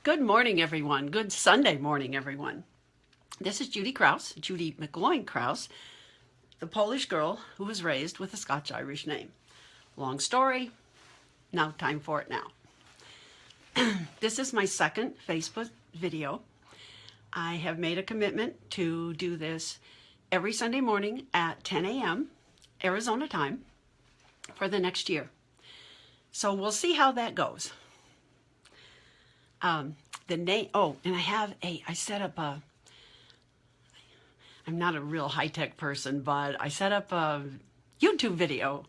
Good morning, everyone. Good Sunday morning, everyone. This is Judy Krause, Judy McGloin Krause, the Polish girl who was raised with a Scotch-Irish name. Long story, now time for it now. This is my second Facebook video. I have made a commitment to do this every Sunday morning at 10 a.m. Arizona time for the next year. So we'll see how that goes. The name, and I set up I'm not a real high-tech person, but I set up a YouTube video,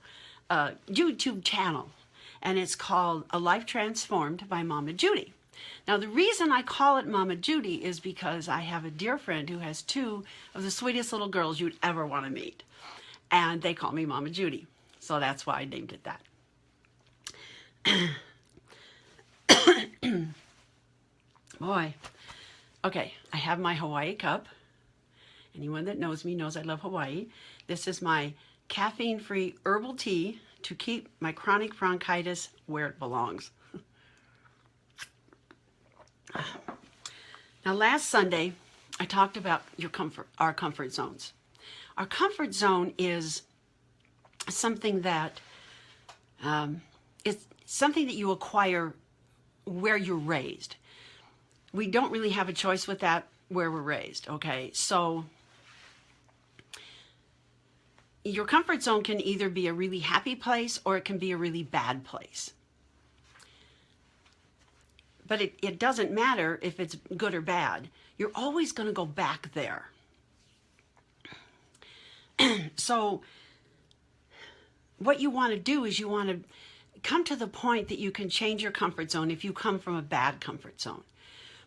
YouTube channel, and it's called A Life Transformed by Mama Judy. Now, the reason I call it Mama Judy is because I have a dear friend who has two of the sweetest little girls you'd ever want to meet, and they call me Mama Judy, so that's why I named it that. Boy. Okay, I have my Hawaii cup. Anyone that knows me knows I love Hawaii. This is my caffeine-free herbal tea to keep my chronic bronchitis where it belongs. Now, last Sunday, I talked about our comfort zones. Our comfort zone is something that it's something that you acquire where you're raised. We don't really have a choice with that where we're raised, okay? So your comfort zone can either be a really happy place or it can be a really bad place. But it doesn't matter if it's good or bad. You're always going to go back there. So what you want to do is you want to come to the point that you can change your comfort zone if you come from a bad comfort zone.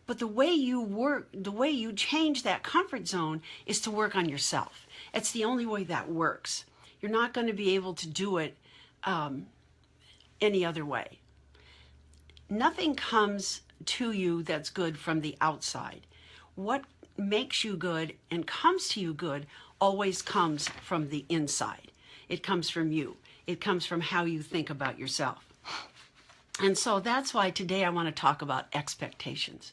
But the way you change that comfort zone is to work on yourself. It's the only way that works. You're not going to be able to do it any other way. Nothing comes to you that's good from the outside. What makes you good and comes to you good always comes from the inside. It comes from you. It comes from how you think about yourself. And so that's why today I want to talk about expectations.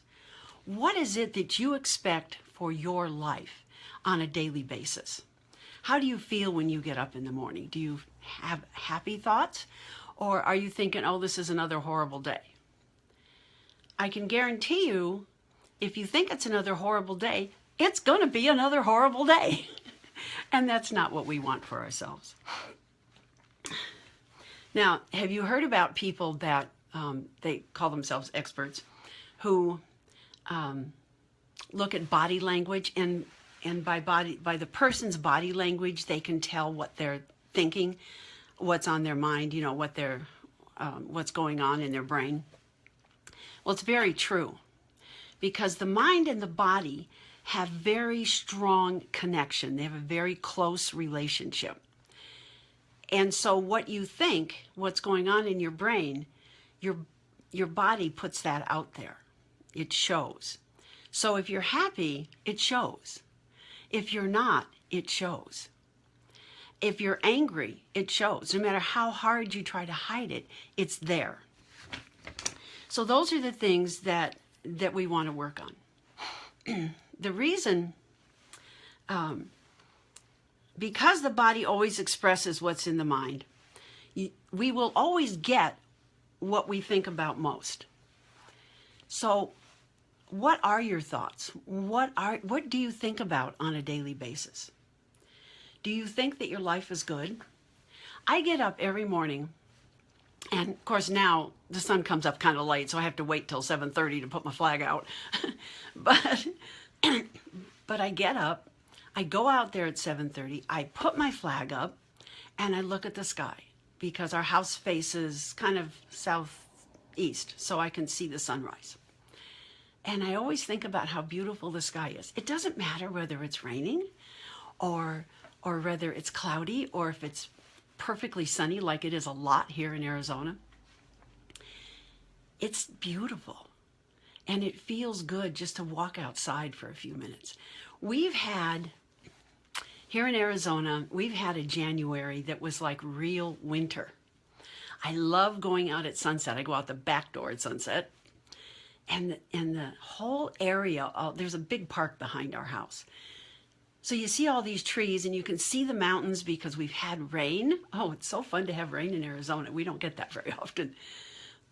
What is it that you expect for your life on a daily basis? How do you feel when you get up in the morning? Do you have happy thoughts? Or are you thinking, oh, this is another horrible day? I can guarantee you, if you think it's another horrible day, it's going to be another horrible day. And that's not what we want for ourselves. Now, have you heard about people that they call themselves experts who look at body language, and by the person's body language, they can tell what they're thinking, what's on their mind, what's going on in their brain? Well, it's very true, because the mind and the body have very strong connection. They have a very close relationship. And so what you think, what's going on in your brain, your body puts that out there. It shows. So if you're happy, it shows. If you're not, it shows. If you're angry, it shows. No matter how hard you try to hide it, it's there. So those are the things that we want to work on. The reason, because the body always expresses what's in the mind, we will always get what we think about most. So what are your thoughts? What do you think about on a daily basis? Do you think that your life is good? I get up every morning, and of course now the sun comes up kind of late, so I have to wait till 7:30 to put my flag out. but I get up, I go out there at 7:30, I put my flag up, and I look at the sky, because our house faces kind of southeast, so I can see the sunrise. And I always think about how beautiful the sky is. It doesn't matter whether it's raining or whether it's cloudy or if it's perfectly sunny like it is a lot here in Arizona. It's beautiful. And it feels good just to walk outside for a few minutes. Here in Arizona, we've had a January that was like real winter. I love going out at sunset. I go out the back door at sunset. and the whole area, there's a big park behind our house. So you see all these trees and you can see the mountains because we've had rain. Oh, it's so fun to have rain in Arizona. We don't get that very often.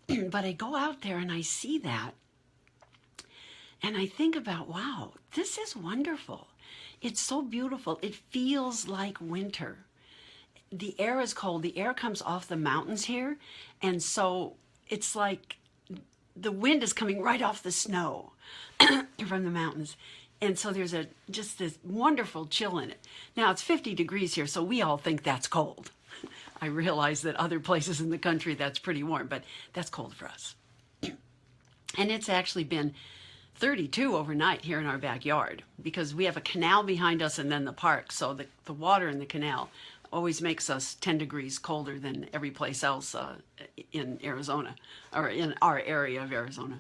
But I go out there and I see that. And I think about, wow, this is wonderful. It's so beautiful. It feels like winter. The air is cold. The air comes off the mountains here. And so it's like the wind is coming right off the snow from the mountains. And so there's just this wonderful chill in it. Now it's 50 degrees here, so we all think that's cold. I realize that other places in the country that's pretty warm, but that's cold for us. And it's actually been 32 overnight here in our backyard because we have a canal behind us and then the park. So the water in the canal always makes us 10 degrees colder than every place else in Arizona, or in our area of Arizona.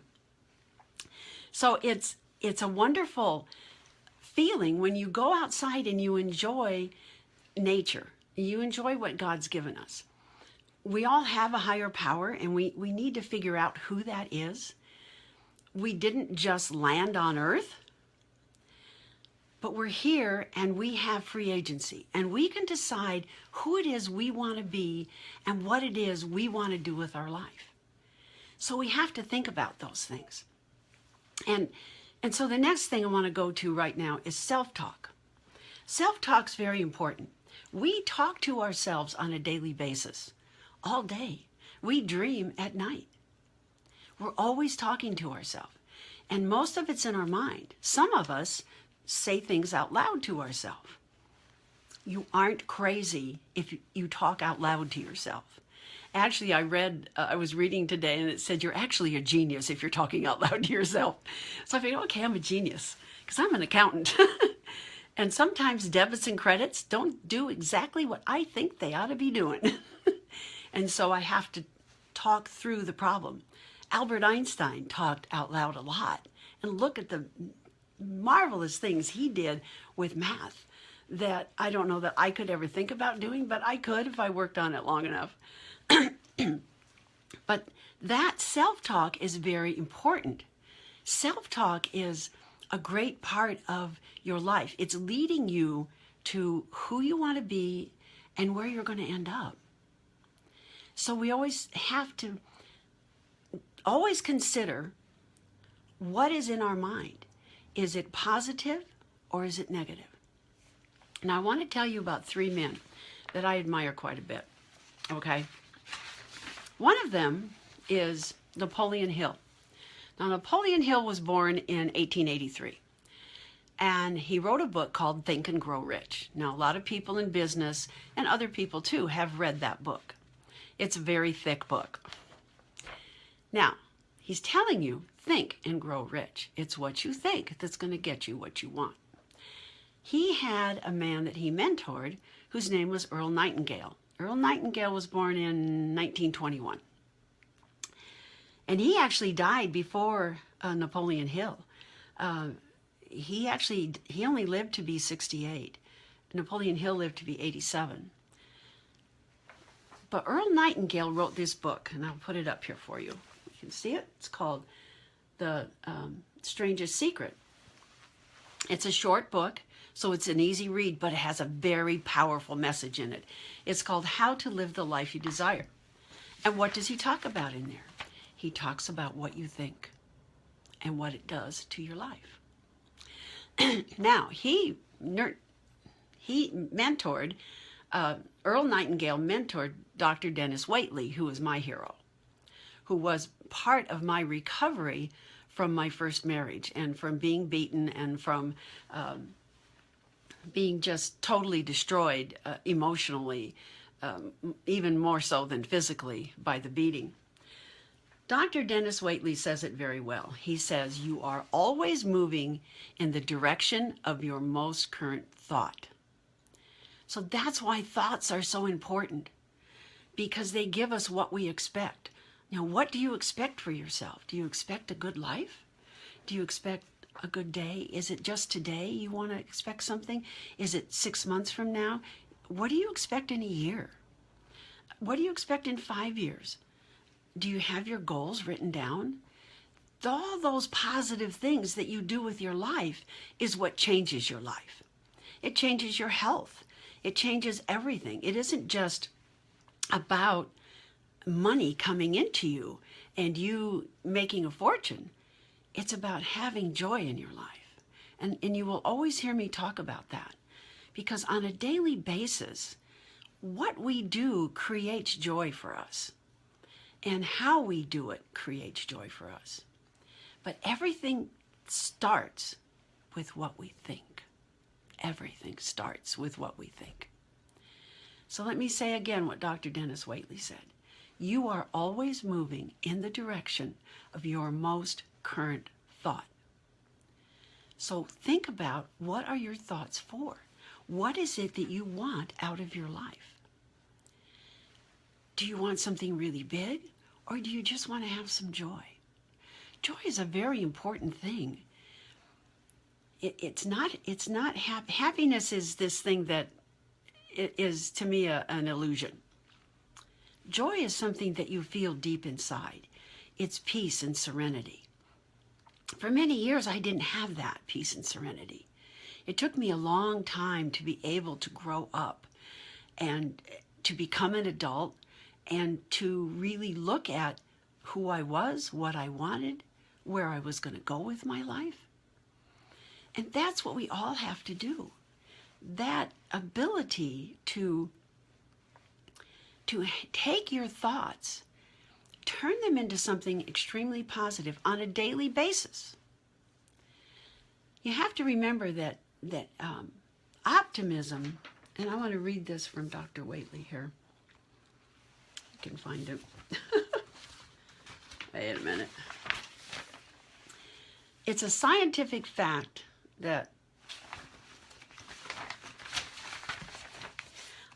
So it's a wonderful feeling when you go outside and you enjoy nature. You enjoy what God's given us. We all have a higher power, and we need to figure out who that is. We didn't just land on earth, but we're here and we have free agency, and we can decide who it is we want to be and what it is we want to do with our life. So we have to think about those things. And so the next thing I want to go to right now is self-talk. Self-talk's very important. We talk to ourselves on a daily basis, all day. We dream at night. We're always talking to ourselves. And most of it's in our mind. Some of us say things out loud to ourselves. You aren't crazy if you talk out loud to yourself. Actually, I was reading today and it said you're actually a genius if you're talking out loud to yourself. So I figured, okay, I'm a genius because I'm an accountant. And sometimes debits and credits don't do exactly what I think they ought to be doing. And so I have to talk through the problem. Albert Einstein talked out loud a lot. And look at the marvelous things he did with math that I don't know that I could ever think about doing, but I could if I worked on it long enough. But that self-talk is very important. Self-talk is a great part of your life. It's leading you to who you want to be and where you're going to end up. So we always have to consider what is in our mind. Is it positive or is it negative? Now I want to tell you about 3 men that I admire quite a bit. Okay? One of them is Napoleon Hill. Now, Napoleon Hill was born in 1883, and he wrote a book called Think and Grow Rich. Now, a lot of people in business, and other people too, have read that book. It's a very thick book. Now, he's telling you, think and grow rich. It's what you think that's going to get you what you want. He had a man that he mentored whose name was Earl Nightingale. Earl Nightingale was born in 1921. And he actually died before Napoleon Hill. He only lived to be 68. Napoleon Hill lived to be 87. But Earl Nightingale wrote this book, and I'll put it up here for you. You can see it. It's called The Strangest Secret. It's a short book, so it's an easy read, but it has a very powerful message in it. It's called How to Live the Life You Desire. And what does he talk about in there? He talks about what you think and what it does to your life. Now, Earl Nightingale mentored Dr. Dennis Waitley, who is my hero, who was part of my recovery from my first marriage and from being beaten and from being just totally destroyed emotionally, even more so than physically by the beating. Dr. Dennis Waitley says it very well. He says, you are always moving in the direction of your most current thought. So that's why thoughts are so important, because they give us what we expect. Now, what do you expect for yourself? Do you expect a good life? Do you expect a good day? Is it just today you want to expect something? Is it 6 months from now? What do you expect in a year? What do you expect in 5 years? Do you have your goals written down? all those positive things that you do with your life is what changes your life. It changes your health. It changes everything. It isn't just about money coming into you and you making a fortune. It's about having joy in your life. And you will always hear me talk about that, because on a daily basis, what we do creates joy for us. And how we do it creates joy for us. But everything starts with what we think. Everything starts with what we think. So let me say again what Dr. Dennis Waitley said. You are always moving in the direction of your most current thought. So think about, what are your thoughts for? What is it that you want out of your life? Do you want something really big, or do you just want to have some joy? Joy is a very important thing. Happiness is this thing that is, to me, an illusion. Joy is something that you feel deep inside. It's peace and serenity. For many years, I didn't have that peace and serenity. It took me a long time to be able to grow up and to become an adult and to really look at who I was, what I wanted, where I was going to go with my life. And that's what we all have to do. That ability to take your thoughts, turn them into something extremely positive on a daily basis. You have to remember that optimism, and I want to read this from Dr. Waitley here. I can find it. Wait a minute. It's a scientific fact that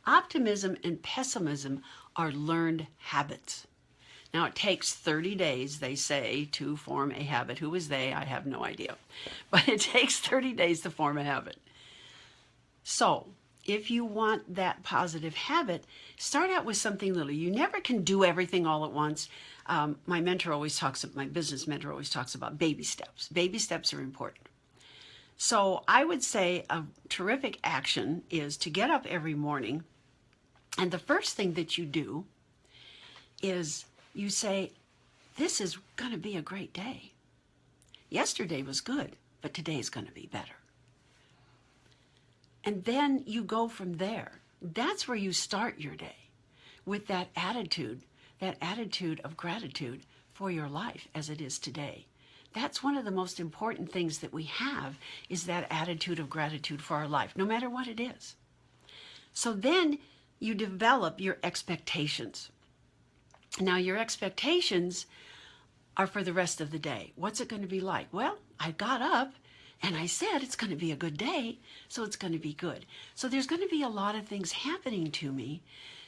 optimism and pessimism are learned habits. Now, it takes 30 days, they say, to form a habit. Who is they? I have no idea. But it takes 30 days to form a habit. So, if you want that positive habit, start out with something little. You never can do everything all at once. My business mentor always talks about baby steps. Baby steps are important. So I would say a terrific action is to get up every morning, and the first thing that you do is you say, this is going to be a great day. Yesterday was good, but today's going to be better. And then you go from there. That's where you start your day, with that attitude of gratitude for your life as it is today. That's one of the most important things that we have, is that attitude of gratitude for our life, no matter what it is. So then you develop your expectations. Now, your expectations are for the rest of the day. What's it going to be like? Well, I got up and I said it's going to be a good day, so it's going to be good. So there's going to be a lot of things happening to me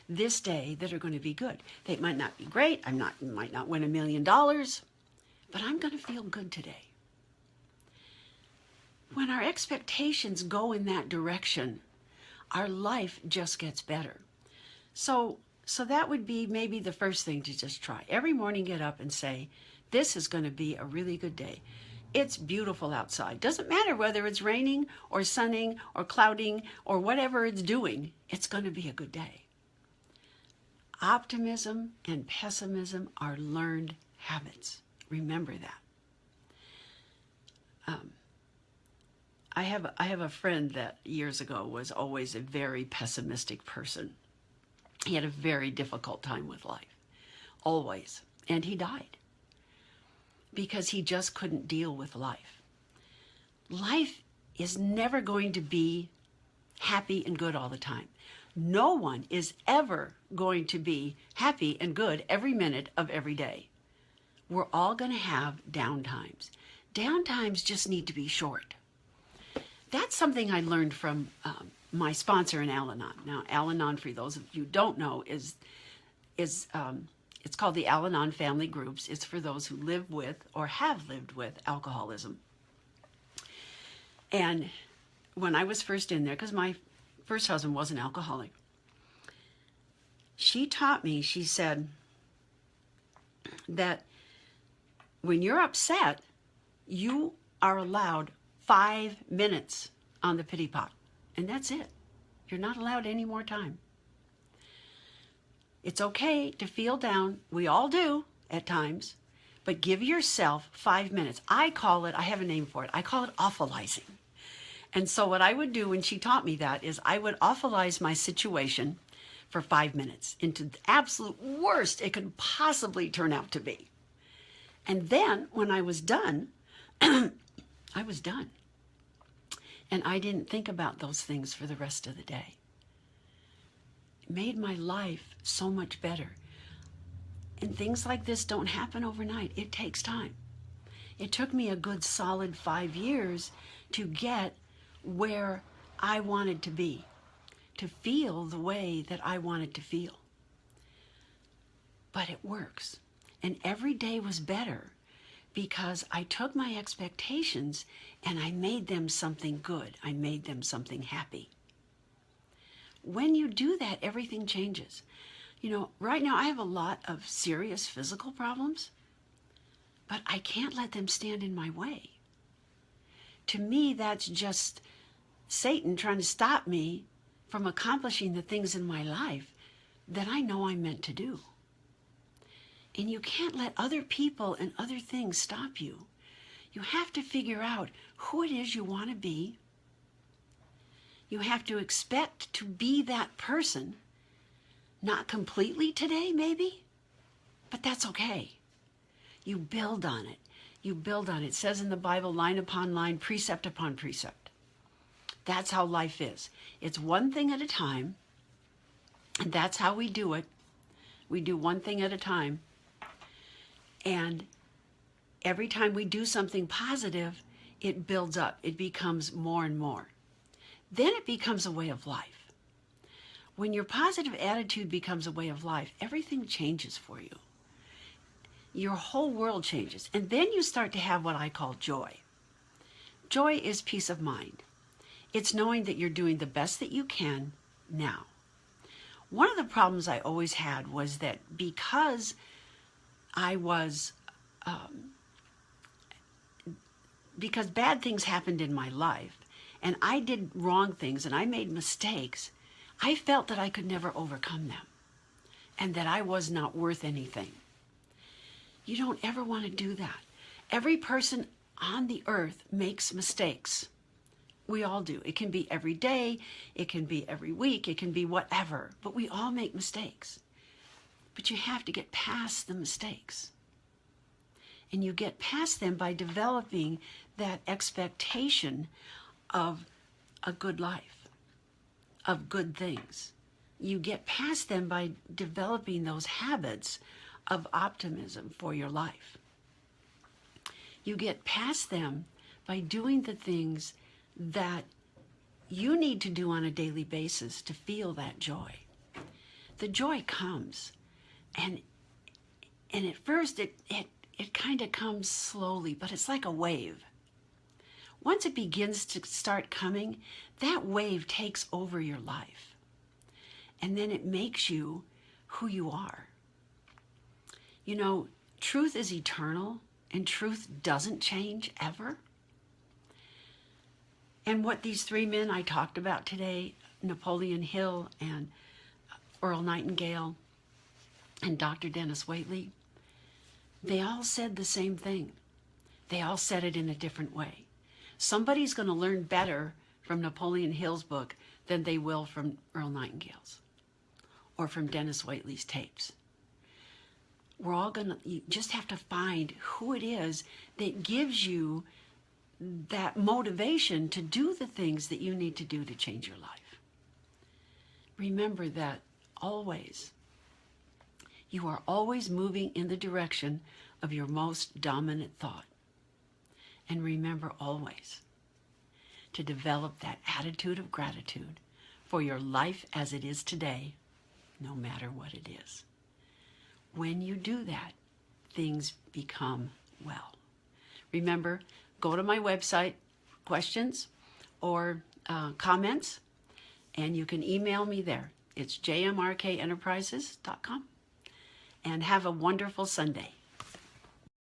this day that are going to be good. They might not be great. I might not win $1 million, but I'm going to feel good today. When our expectations go in that direction, our life just gets better. So that would be maybe the first thing to just try. Every morning get up and say, this is going to be a really good day. It's beautiful outside. Doesn't matter whether it's raining or sunning or clouding or whatever it's doing, it's going to be a good day. Optimism and pessimism are learned habits. Remember that. I have a friend that years ago was always a very pessimistic person. He had a very difficult time with life, always, and he died because he just couldn't deal with life. Life is never going to be happy and good all the time. No one is ever going to be happy and good every minute of every day. We're all going to have downtimes. Downtimes just need to be short. That's something I learned from my sponsor in Al-Anon. Now, Al-Anon, for those of you who don't know, it's called the Al-Anon Family Groups. It's for those who live with or have lived with alcoholism. And when I was first in there, because my first husband was an alcoholic, she taught me, she said, that when you're upset, you are allowed 5 minutes on the pity pot, and that's it. You're not allowed any more time. It's okay to feel down. We all do at times, but give yourself 5 minutes. I have a name for it. I call it awfulizing. And so what I would do when she taught me that is I would awfulize my situation for 5 minutes into the absolute worst it could possibly turn out to be. And then when I was done, I was done. And I didn't think about those things for the rest of the day. It made my life so much better. And things like this don't happen overnight. It takes time. It took me a good solid 5 years to get where I wanted to be, to feel the way that I wanted to feel. But it works. And every day was better because I took my expectations and I made them something good. I made them something happy. When you do that, everything changes. You know, right now I have a lot of serious physical problems, but I can't let them stand in my way. To me, that's just Satan trying to stop me from accomplishing the things in my life that I know I'm meant to do. And you can't let other people and other things stop you. You have to figure out who it is you want to be. You have to expect to be that person. Not completely today, maybe, but that's okay. You build on it. You build on it. It says in the Bible, line upon line, precept upon precept. That's how life is. It's one thing at a time, and that's how we do it. We do one thing at a time, and every time we do something positive, it builds up. It becomes more and more. Then it becomes a way of life. When your positive attitude becomes a way of life, everything changes for you. Your whole world changes. And then you start to have what I call joy. Joy is peace of mind. It's knowing that you're doing the best that you can now. One of the problems I always had was that because because bad things happened in my life, and I did wrong things and I made mistakes, I felt that I could never overcome them and that I was not worth anything. You don't ever want to do that. Every person on the earth makes mistakes. We all do. It can be every day, it can be every week, it can be whatever, but we all make mistakes. But you have to get past the mistakes. And you get past them by developing that expectation of a good life, of good things. You get past them by developing those habits of optimism for your life. You get past them by doing the things that you need to do on a daily basis to feel that joy. The joy comes, and at first it kind of comes slowly, but it's like a wave. Once it begins to start coming, that wave takes over your life. And then it makes you who you are. You know, truth is eternal, and truth doesn't change ever. And what these three men I talked about today, Napoleon Hill and Earl Nightingale and Dr. Dennis Waitley, they all said the same thing. They all said it in a different way. Somebody's going to learn better from Napoleon Hill's book than they will from Earl Nightingale's or from Dennis Waitley's tapes. You just have to find who it is that gives you that motivation to do the things that you need to do to change your life. Remember that always, you are always moving in the direction of your most dominant thought. And remember always to develop that attitude of gratitude for your life as it is today, no matter what it is. When you do that, things become well. Remember, go to my website, questions or comments, and you can email me there. It's jmrkenterprises.com. And have a wonderful Sunday.